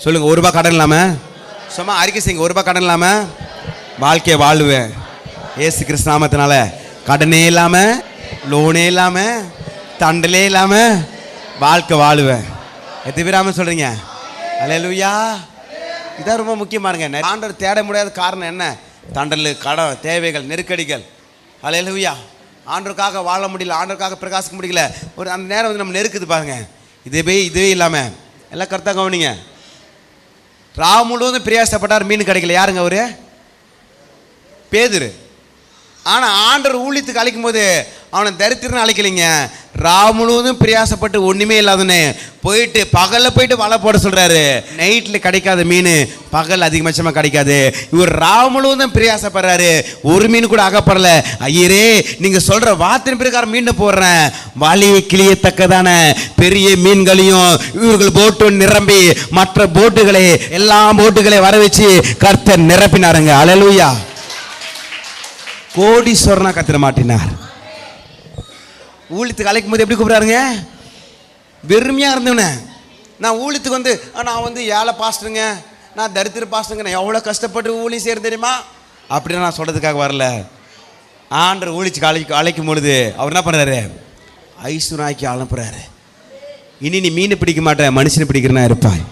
சொல்லுங்க. ஒரு ரூபாய் கடன் இல்லாம சும்மா அறிக்கை செய்யுங்க. ஒரு ரூபாய் கடன் இல்லாம வாழ்க்கையை வாழுவேன். ஏசு கிறிஸ்து நாமத்தினால கடனே இல்லாம, லோனே இல்லாம, தண்டலே இல்லாம வாழ்க்கை வாழுவேன். எத்தனை பேர் ஆமென் சொல்றீங்க? அல்லேலூயா. இதான் ரொம்ப முக்கியமானுங்க. ஆண்டவர் தேட முடியாத காரணம் என்ன? தண்டல், கடன், தேவைகள், நெருக்கடிகள். அல்லேலூயா. ஆண்டவருக்காக வாழ முடியல, ஆண்டவருக்காக பிரகாசிக்க முடியல. ஒரு அந்த நேரம் வந்து நம்ம நெருக்குது பாருங்க. இதுவே இல்லாமல் எல்லாம் கரெக்டாக கவனிங்க. ராவு முழுவதும் பிரயாசப்பட்டார், மீன் கிடைக்கல. யாருங்க அவரு? பேதுரு. ஆனால் ஆண்டவர் ஊழியத்துக்கு அழைக்கும் போது அவனை தரித்திரன்னு அழைக்கலைங்க. ராவு முழுவதும் பிரயாசப்பட்டு ஒன்றுமே இல்லாதன்னு போயிட்டு பகலில் போயிட்டு வலை போட சொல்கிறாரு. நைட்டில் கிடைக்காத மீன் பகல் அதிகபட்சமாக கிடைக்காது. இவர் ராவு முழுவதும் பிரயாசப்படுறாரு, ஒரு மீன் கூட அகப்படல. ஐயரே, நீங்கள் சொல்கிற வார்த்தையின் பிரகாரம் மீன் போடுறேன், வலையை கிளியத்தக்கதான பெரிய மீன்களையும் இவர்கள் போட்டு நிரம்பி மற்ற போட்டுகளை எல்லா போட்டுகளை வர வச்சு கர்த்தர் நிரப்பினாருங்க. அல்லேலூயா. கோடீஸ்வரனா கத்திர மாட்டினார். ஊழியத்துக்கு அழைக்கும் போது எப்படி கூப்பிடுறாருங்க? வெறுமையா இருந்தவனே. நான் ஊழியத்துக்கு வந்து நான் வந்து ஏழை பாஸ்டருங்க, நான் தரித்திர பாஸ்டருங்க, நான் எவ்வளோ கஷ்டப்பட்டு ஊழியம் செய்யறது தெரியுமா அப்படின்னு நான் சொல்றதுக்காக வரல. ஆண்டவர் ஊழியத்துக்கு அழைக்கும் பொழுது அவர் என்ன பண்ணுறாரு? ஐஸ்வர்யாக்கி அனுப்புறாரு. இனி நீ மீன் பிடிக்க மாட்டேன், மனுஷனை பிடிக்கிறனா இருப்பாய்.